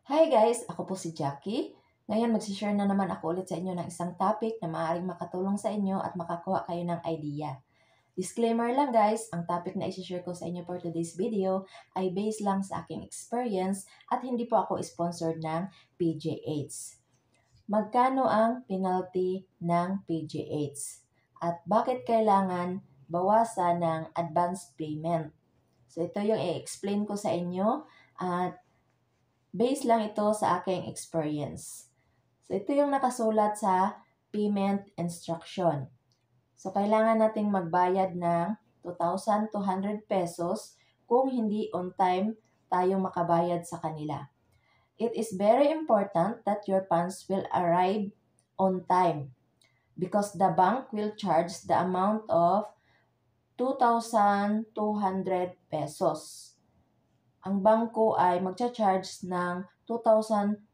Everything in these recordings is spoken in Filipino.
Hi guys! Ako po si Jackie. Ngayon magsishare na naman ako ulit sa inyo ng isang topic na maaaring makatulong sa inyo at makakuha kayo ng idea. Disclaimer lang guys, ang topic na isishare ko sa inyo for today's video ay based lang sa aking experience at hindi po ako sponsored ng PGH. Magkano ang penalty ng PGH? At bakit kailangan bawasan ng advance payment? So ito yung i-explain ko sa inyo at base lang ito sa aking experience. So, ito yung nakasulat sa payment instruction. So, kailangan nating magbayad ng 2,200 pesos kung hindi on time tayo makabayad sa kanila. It is very important that your funds will arrive on time because the bank will charge the amount of 2,200 pesos. Ang bangko ay magcha-charge ng 2,200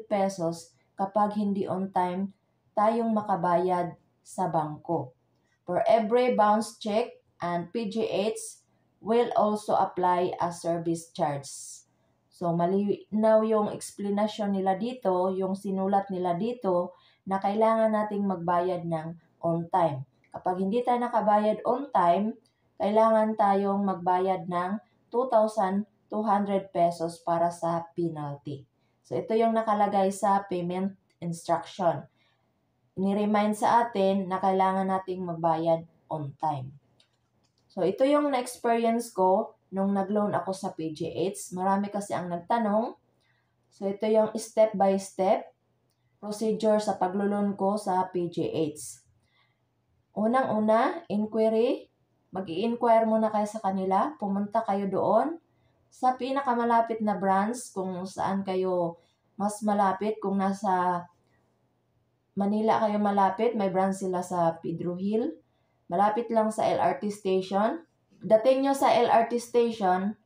pesos kapag hindi on time tayong makabayad sa bangko. For every bounce check and PGH will also apply a service charge. So malinaw yung explanation nila dito, yung sinulat nila dito na kailangan nating magbayad ng on time. Kapag hindi tayo nakabayad on time, kailangan tayong magbayad ng 2,200 pesos para sa penalty. So, ito yung nakalagay sa payment instruction. Ni-remind sa atin na kailangan nating magbayad on time. So, ito yung na-experience ko nung nag-loan ako sa PGH. Marami kasi ang nagtanong. So, ito yung step by step procedure sa paglo-loan ko sa PGH. Unang-una, inquiry. Mag-i-inquire muna kayo sa kanila. Pumunta kayo doon sa pinakamalapit na branch kung saan kayo mas malapit. Kung nasa Manila kayo malapit, may branch sila sa Pedro Hill. Malapit lang sa LRT station. Dating nyo sa LRT station,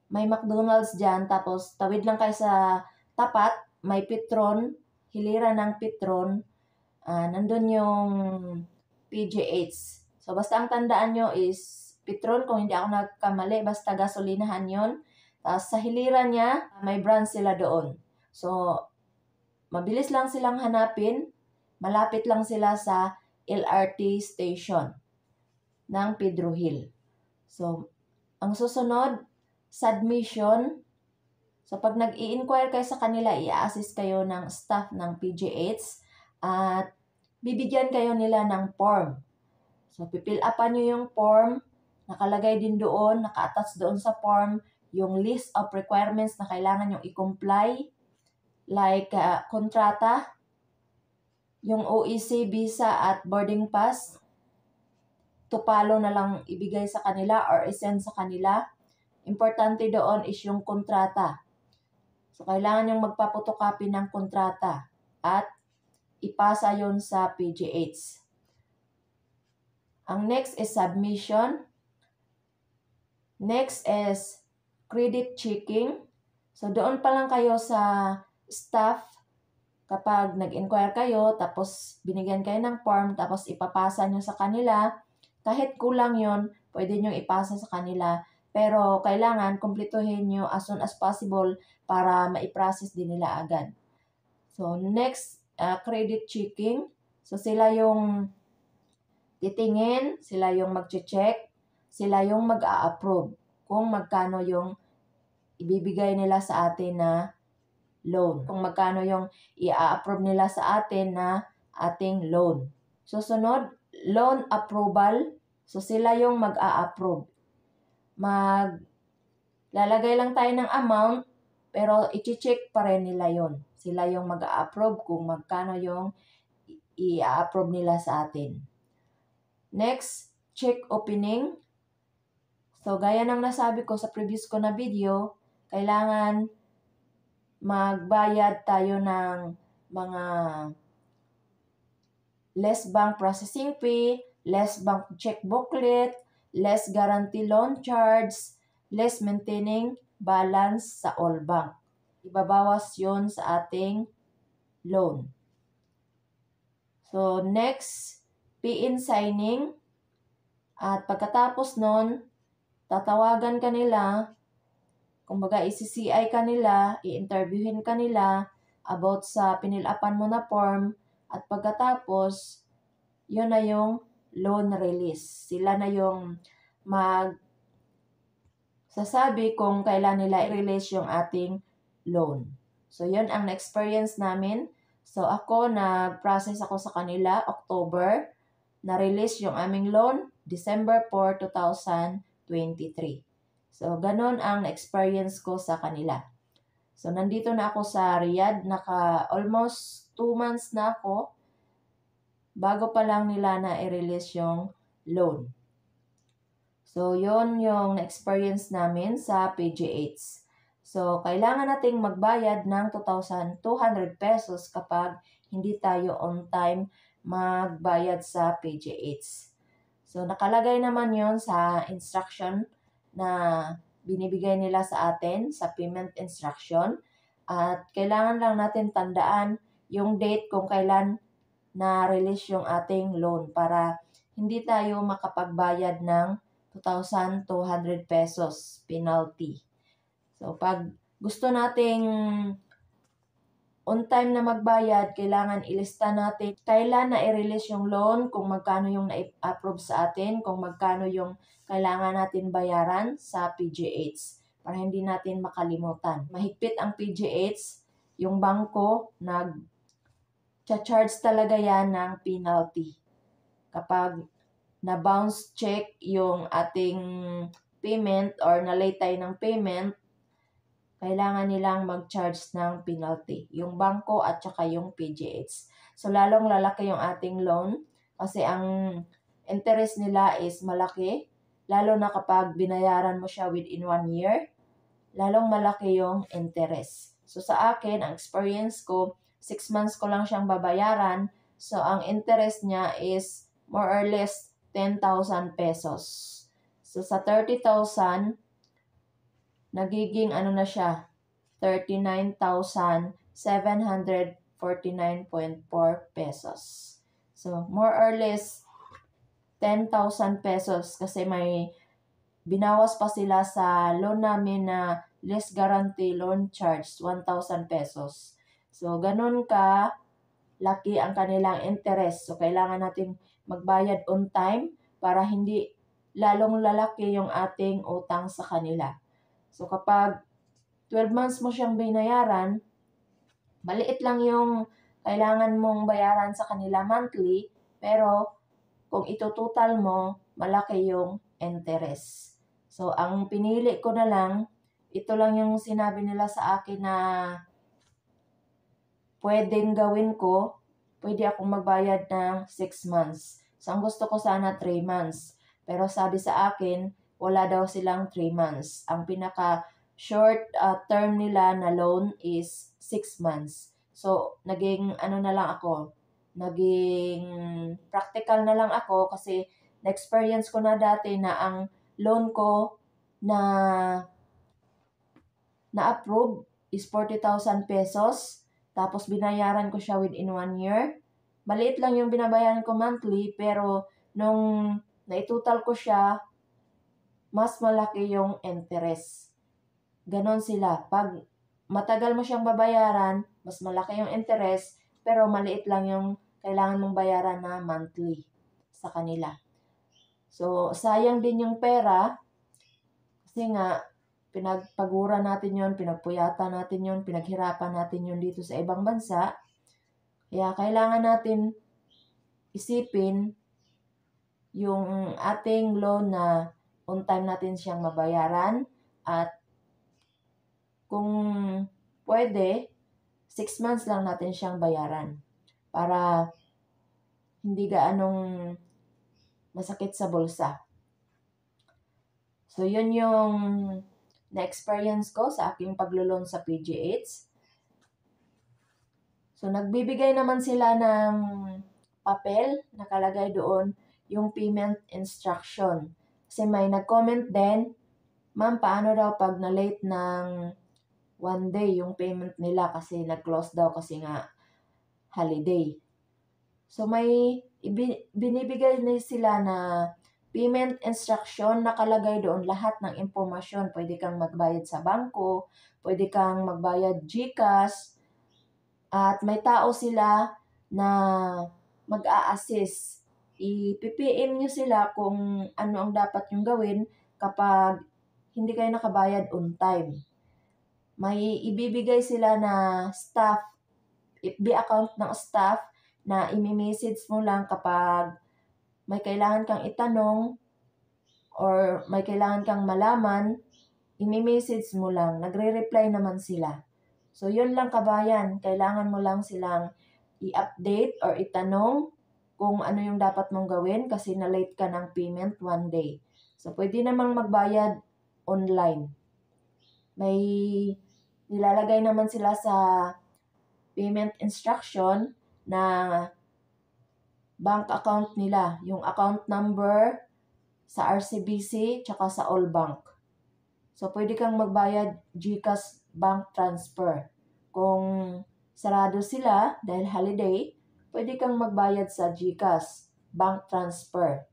may McDonald's dyan. Tapos tawid lang kayo sa tapat, may Petron, hilira ng Petron. Nandun yung PGH. So basta ang tandaan nyo is Petron, kung hindi ako nagkamali, basta gasolinahan yon. Tapos sa hiliran niya, may branch sila doon. So, mabilis lang silang hanapin. Malapit lang sila sa LRT station ng Pedro Hill. So, ang susunod, submission. So, pag nag-i-inquire kayo sa kanila, i-assist kayo ng staff ng PGH at bibigyan kayo nila ng form. So, pipil upan nyo yung form. Nakalagay din doon, naka-attach doon sa form, yung list of requirements na kailangan yung i-comply. Like, kontrata, yung OEC, visa, at boarding pass. Tupalo na lang ibigay sa kanila or isend sa kanila. Importante doon is yung kontrata. So, kailangan yung magpapotocopy ng kontrata at ipasa yon sa PGH. Ang next is submission. Next is credit checking. So, doon pa lang kayo sa staff kapag nag-inquire kayo, tapos binigyan kayo ng form, tapos ipapasa nyo sa kanila. Kahit kulang yon, pwede nyo ipasa sa kanila. Pero kailangan kumpletuhin nyo as soon as possible para ma-process din nila agad. So, next, credit checking. So, sila yung titingin, sila yung mag-check, sila yung mag-a-approve kung magkano yung ibibigay nila sa atin na loan. Kung magkano yung i-approve nila sa atin na ating loan. Susunod, loan approval. So, sila yung mag-a-approve. Lalagay lang tayo ng amount, pero i-check pa rin nila yon. Sila yung mag-a-approve kung magkano yung i-approve nila sa atin. Next, check opening. So, gaya ng nasabi ko sa previous ko na video, kailangan magbayad tayo ng mga less bank processing fee, less bank check booklet, less guarantee loan charge, less maintaining balance sa all bank. Ibabawas yon sa ating loan. So, next, pay-in signing. At pagkatapos nun, tatawagan ka nila kumbaga isi-CI ka nila, i-interviewin ka nila about sa pinilapan mo na form, at pagkatapos, yun na yung loan release. Sila na yung sasabi kung kailan nila i-release yung ating loan. So, yun ang na-experience namin. So, nag-process ako sa kanila, October, na-release yung aming loan, December 4, 2023. So, ganun ang experience ko sa kanila. So, nandito na ako sa Riyadh. Almost 2 months na ako bago pa lang nila na i-release yung loan. So, yon yung na-experience namin sa PGH. So, kailangan nating magbayad ng 2,200 pesos kapag hindi tayo on time magbayad sa PGH. So, nakalagay naman yon sa instruction na binibigay nila sa atin sa payment instruction. At kailangan lang natin tandaan yung date kung kailan na-release yung ating loan para hindi tayo makapagbayad ng 2,200 pesos penalty. So, pag gusto nating on time na magbayad, kailangan ilista natin kailan na i-release yung loan, kung magkano yung na-approve sa atin, kung magkano yung kailangan natin bayaran sa PGH para hindi natin makalimutan. Mahigpit ang PGH, yung bangko, nag-charge talaga yan ng penalty. Kapag na-bounce check yung ating payment or na-late tayo ng payment, kailangan nilang mag-charge ng penalty, yung bangko at saka yung PGH. So, lalong lalaki yung ating loan kasi ang interest nila is malaki, lalo na kapag binayaran mo siya within 1 year, lalong malaki yung interest. So, sa akin, ang experience ko, 6 months ko lang siyang babayaran, so ang interest niya is more or less 10,000 pesos. So, sa 30,000, nagiging na siya, 39,749.4 pesos. So, more or less 10,000 pesos kasi may binawas pa sila sa loan namin na less guarantee loan charge, 1,000 pesos. So, ganun ka laki ang kanilang interest. So, kailangan natin magbayad on time para hindi lalong lalaki yung ating utang sa kanila. So, kapag 12 months mo siyang binayaran, maliit lang yung kailangan mong bayaran sa kanila monthly, pero kung itutotal mo, malaki yung interest. So, ang pinili ko na lang, ito lang yung sinabi nila sa akin na pwedeng gawin ko, pwede akong magbayad ng 6 months. So, ang gusto ko sana 3 months. Pero sabi sa akin, wala daw silang 3 months. Ang pinaka-short term nila na loan is 6 months. So, naging na lang ako, naging practical na lang ako kasi na-experience ko na dati na ang loan ko na-approve is 40,000 pesos. Tapos binayaran ko siya within 1 year. Maliit lang yung binabayaran ko monthly, pero nung naitotal ko siya, mas malaki yung interest. Ganon sila. Pag matagal mo siyang babayaran, mas malaki yung interest, pero maliit lang yung kailangan mong bayaran na monthly sa kanila. So, sayang din yung pera kasi nga, pinagpagura natin yon, pinagpuyatan natin yon, pinaghirapan natin yon dito sa ibang bansa. Kaya kailangan natin isipin yung ating loan na on time natin siyang mabayaran at kung pwede, 6 months lang natin siyang bayaran para hindi gaanong masakit sa bulsa. So, yun yung na-experience ko sa aking paglo-loan sa PGH. So, nagbibigay naman sila ng papel, nakalagay doon yung payment instruction. Kasi may nag-comment din, ma'am, paano daw pag na-late ng 1 day yung payment nila kasi nag-close daw kasi nga holiday. So, may binibigay na sila na payment instruction, nakalagay doon lahat ng impormasyon. Pwede kang magbayad sa bangko, pwede kang magbayad GCash, at may tao sila na mag-a-assist. I-PPM nyo sila kung ano ang dapat yung gawin kapag hindi kayo nakabayad on time. May ibibigay sila na staff, FB account ng staff na imi-message mo lang kapag may kailangan kang itanong or may kailangan kang malaman, imi-message mo lang. Nagre-reply naman sila. So, yun lang kabayan. Kailangan mo lang silang i-update or itanong kung ano yung dapat mong gawin kasi na-late ka ng payment one day. So, pwede namang magbayad online. May nilalagay naman sila sa payment instruction na bank account nila. Yung account number sa RCBC tsaka sa All Bank. So, pwede kang magbayad GCash bank transfer. Kung sarado sila dahil holiday, pwede kang magbayad sa GCash bank transfer.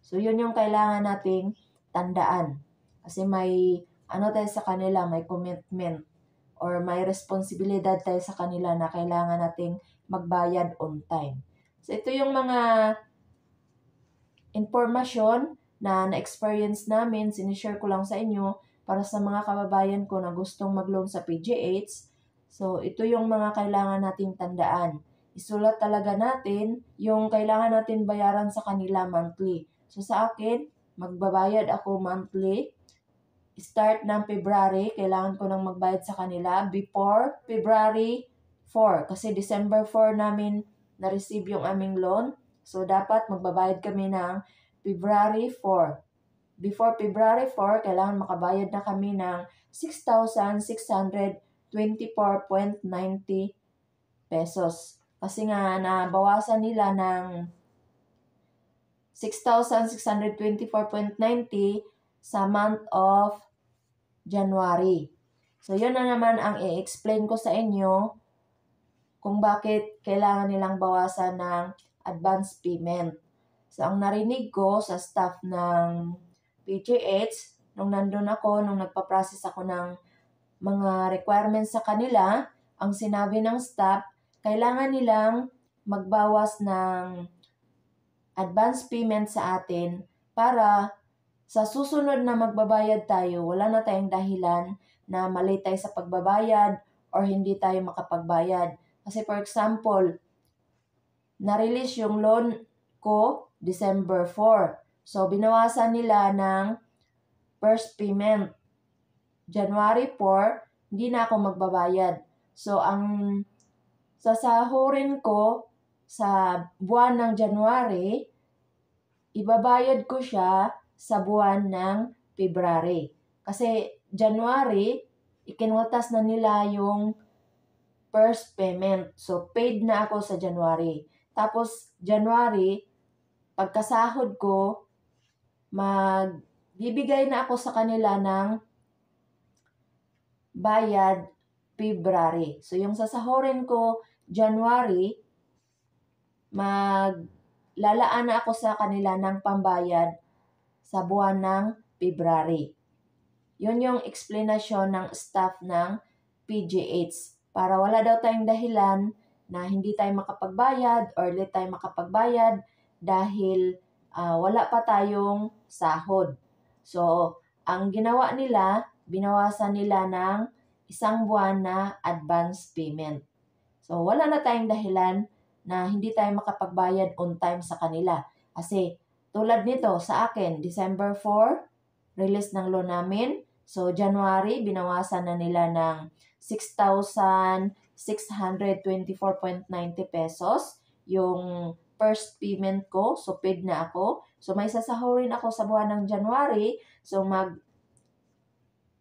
So, yun yung kailangan nating tandaan. Kasi may tayo sa kanila, may commitment or may responsibilidad tayo sa kanila na kailangan nating magbayad on time. So, ito yung mga impormasyon na na-experience namin, sinishare ko lang sa inyo para sa mga kababayan ko na gustong mag-loan sa PGH. So, ito yung mga kailangan nating tandaan. Isulat talaga natin yung kailangan natin bayaran sa kanila monthly. So, sa akin, magbabayad ako monthly. Start ng February, kailangan ko nang magbayad sa kanila before February 4. Kasi December 4 namin na-receive yung aming loan. So, dapat magbabayad kami ng February 4. Before February 4, kailangan makabayad na kami ng 6,624.90 pesos. Kasi nga, nabawasan nila ng 6,624.90 sa month of January. So, yun na naman ang i-explain ko sa inyo kung bakit kailangan nilang bawasan ng advance payment. So, ang narinig ko sa staff ng PGH, nung nandun ako, nung nagpa-process ako ng mga requirements sa kanila, ang sinabi ng staff, kailangan nilang magbawas ng advance payment sa atin para sa susunod na magbabayad tayo, wala na tayong dahilan na malate tayo sa pagbabayad or hindi tayo makapagbayad. Kasi for example, na-release yung loan ko December 4. So, binawasan nila ng first payment. January 4, hindi na ako magbabayad. So, ang sasahurin ko sa buwan ng January, ibabayad ko siya sa buwan ng February. Kasi January, ikinultas na nila yung first payment. So, paid na ako sa January. Tapos, January, pagkasahod ko, magbibigay na ako sa kanila ng bayad February. So, yung sasahurin ko January, maglalaan na ako sa kanila ng pambayad sa buwan ng February. Yun yung explanation ng staff ng PGH. Para wala daw tayong dahilan na hindi tayo makapagbayad or late tayo makapagbayad dahil wala pa tayong sahod. So, ang ginawa nila, binawasan nila ng isang buwan na advance payment. So, wala na tayong dahilan na hindi tayo makapagbayad on time sa kanila. Kasi, tulad nito sa akin, December 4, release ng loan namin. So, January, binawasan na nila ng 6,624.90 pesos yung first payment ko. So, paid na ako. So, may sasahurin ako sa buwan ng January. So,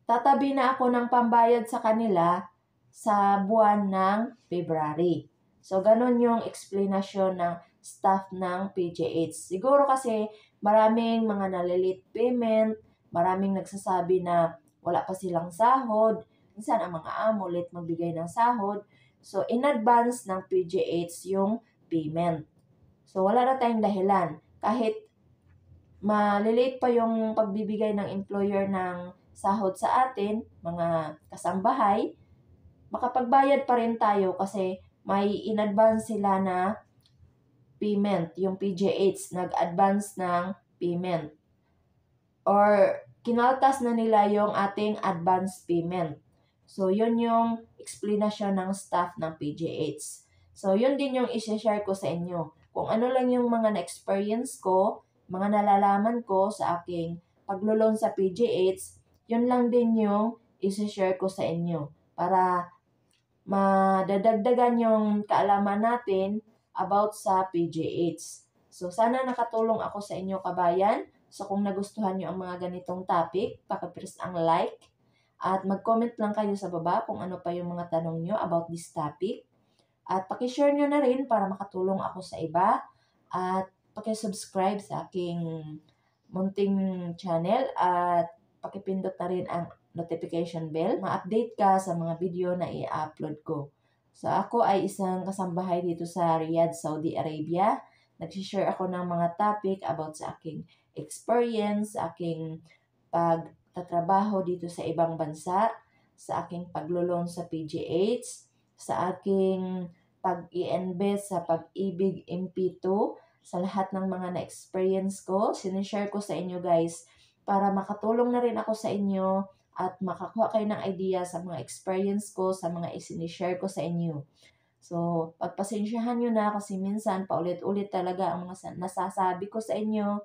tatabi na ako ng pambayad sa kanila sa buwan ng February. So, ganun yung explanation ng staff ng PGH. Siguro kasi maraming mga nalilate payment, maraming nagsasabi na wala pa silang sahod. Minsan ang mga amo late magbigay ng sahod. So, in advance ng PGH yung payment. So, wala na tayong dahilan. Kahit maliliit pa yung pagbibigay ng employer ng sahod sa atin, mga kasangbahay, makapagbayad pa rin tayo kasi may in-advance sila na payment, yung PGH, nag-advance ng payment. Or kinaltas na nila yung ating advance payment. So, yun yung explanation ng staff ng PGH. So, yun din yung isi-share ko sa inyo. Kung ano lang yung mga na-experience ko, mga nalalaman ko sa aking paglulon sa PGH, yun lang din yung isi-share ko sa inyo para madadagdagan yung kaalaman natin about sa PGH. So, sana nakatulong ako sa inyo, kabayan. So, kung nagustuhan nyo ang mga ganitong topic, pakipress ang like at mag-comment lang kayo sa baba kung ano pa yung mga tanong nyo about this topic. At pakishare nyo na rin para makatulong ako sa iba. At pakisubscribe sa aking munting channel at pakipindot na rin ang notification bell. Ma-update ka sa mga video na i-upload ko. So ako ay isang kasambahay dito sa Riyadh, Saudi Arabia. Nag-share ako ng mga topic about sa aking experience, aking pagtatrabaho dito sa ibang bansa, sa aking paglulong sa PGH, sa aking pag-i-invest sa Pag-ibig MP2, sa lahat ng mga na-experience ko, sinishare ko sa inyo guys para makatulong na rin ako sa inyo at makakuha kayo ng idea sa mga experience ko, sa mga isinishare ko sa inyo. So, pagpasensyahan nyo na kasi minsan paulit-ulit talaga ang mga nasasabi ko sa inyo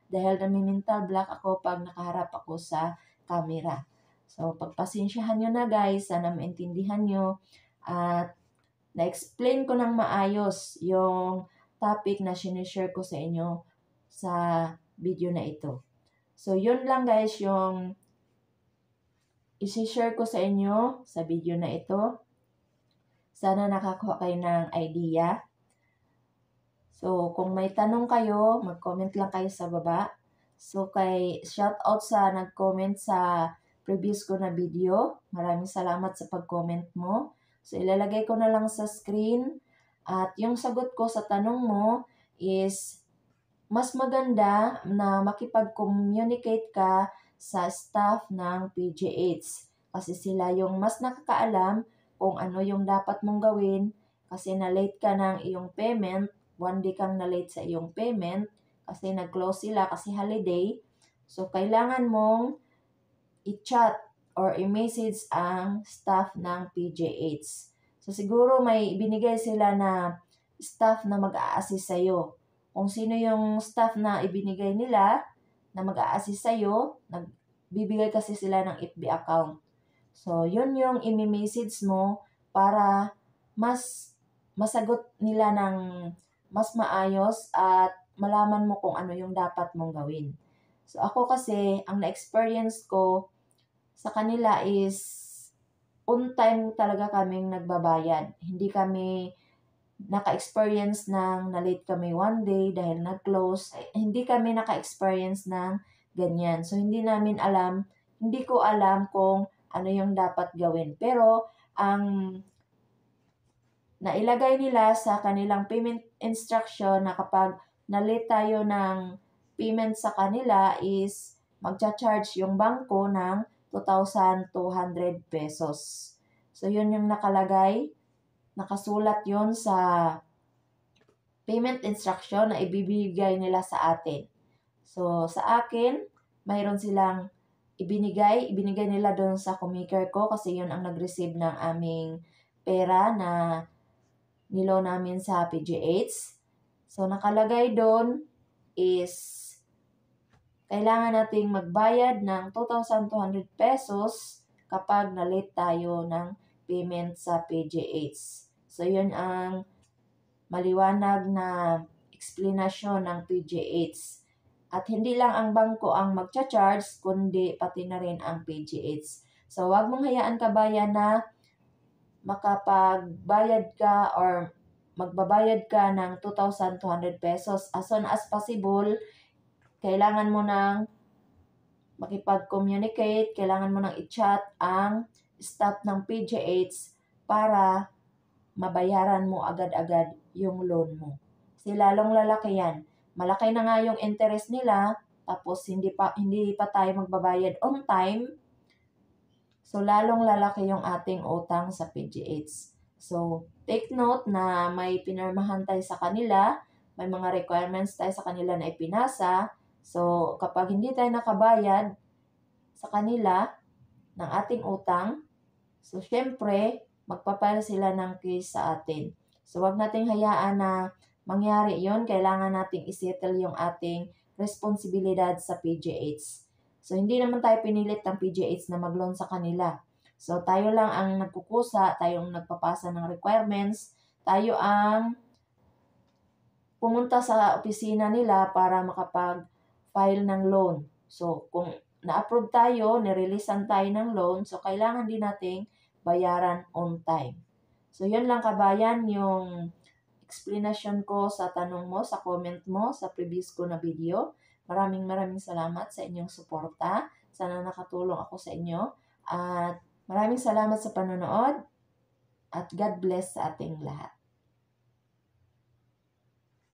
dahil nami-mental block ako pag nakaharap ako sa camera. So, pagpasensyahan nyo na guys, sana maintindihan nyo at na-explain ko ng maayos yung topic na sinishare ko sa inyo sa video na ito. So, yun lang guys yung isi-share ko sa inyo sa video na ito. Sana nakakuha kayo ng idea. So, kung may tanong kayo, mag-comment lang kayo sa baba. So, shout out sa nag-comment sa previous ko na video. Maraming salamat sa pag-comment mo. So, ilalagay ko na lang sa screen. At yung sagot ko sa tanong mo is mas maganda na makipag-communicate ka sa staff ng PGH. Kasi sila yung mas nakakaalam kung ano yung dapat mong gawin kasi na-late ka ng iyong payment, 1 day kang na-late sa iyong payment kasi nag-close sila kasi holiday. So, kailangan mong i-chat or i-message ang staff ng PGH. So, siguro may binigay sila na staff na mag-a-assist sa'yo. Kung sino yung staff na ibinigay nila na mag-a-assist sa'yo, nagbibigay kasi sila ng FB account. So, yun yung imi-message mo para mas masagot nila ng mas maayos at malaman mo kung ano yung dapat mong gawin. So, ako kasi, ang na-experience ko sa kanila is on time talaga kaming nagbabayad. Hindi kami naka-experience ng na-late kami 1 day dahil nag-close. Hindi kami naka-experience ng ganyan. So, hindi ko alam kung ano yung dapat gawin. Pero, ang nailagay nila sa kanilang payment instruction na kapag na-late tayo ng payment sa kanila is magcha-charge yung bangko ng 2,200 pesos. So, yun yung nakasulat yun sa payment instruction na ibibigay nila sa atin. So, sa akin, mayroon silang ibinigay nila doon sa commaker ko kasi yun ang nag-receive ng aming pera na nilo namin sa PGH. So, nakalagay doon is kailangan nating magbayad ng 2,200 pesos kapag na-late tayo ng payment sa PGH. So, yun ang maliwanag na explanation ng PGH. At hindi lang ang bangko ang magcha-charge, kundi pati na rin ang PGH. So, wag mong hayaan kabayan na makapagbayad ka or magbabayad ka ng 2,200 pesos. As soon as possible, kailangan mo nang makipag-communicate, kailangan mo nang i-chat ang staff ng PGH para mabayaran mo agad-agad yung loan mo. Kasi lalong lalaki yan. Malaki na nga yung interest nila, tapos hindi pa tayo magbabayad on time, so lalong lalaki yung ating utang sa PGH. So, take note na may pinirmahan tayo sa kanila, may mga requirements tayo sa kanila na ipinasa. So, kapag hindi tayo nakabayad sa kanila ng ating utang, so syempre, magpapile sila ng case sa atin. So, wag nating hayaan na mangyari yon. Kailangan nating isettle yung ating responsibilidad sa PGH. So, hindi naman tayo pinilit ng PGH na mag-loan sa kanila. So, tayo lang ang nagkukusa, tayo ang nagpapasa ng requirements, tayo ang pumunta sa opisina nila para makapag-file ng loan. So, kung na-approve tayo, nireleasean tayo ng loan, so kailangan din nating bayaran on time. So, yun lang kabayan yung explanation ko sa tanong mo, sa comment mo, sa previous ko na video. Maraming salamat sa inyong suporta. Sana nakatulong ako sa inyo. At maraming salamat sa panonood. At God bless sa ating lahat.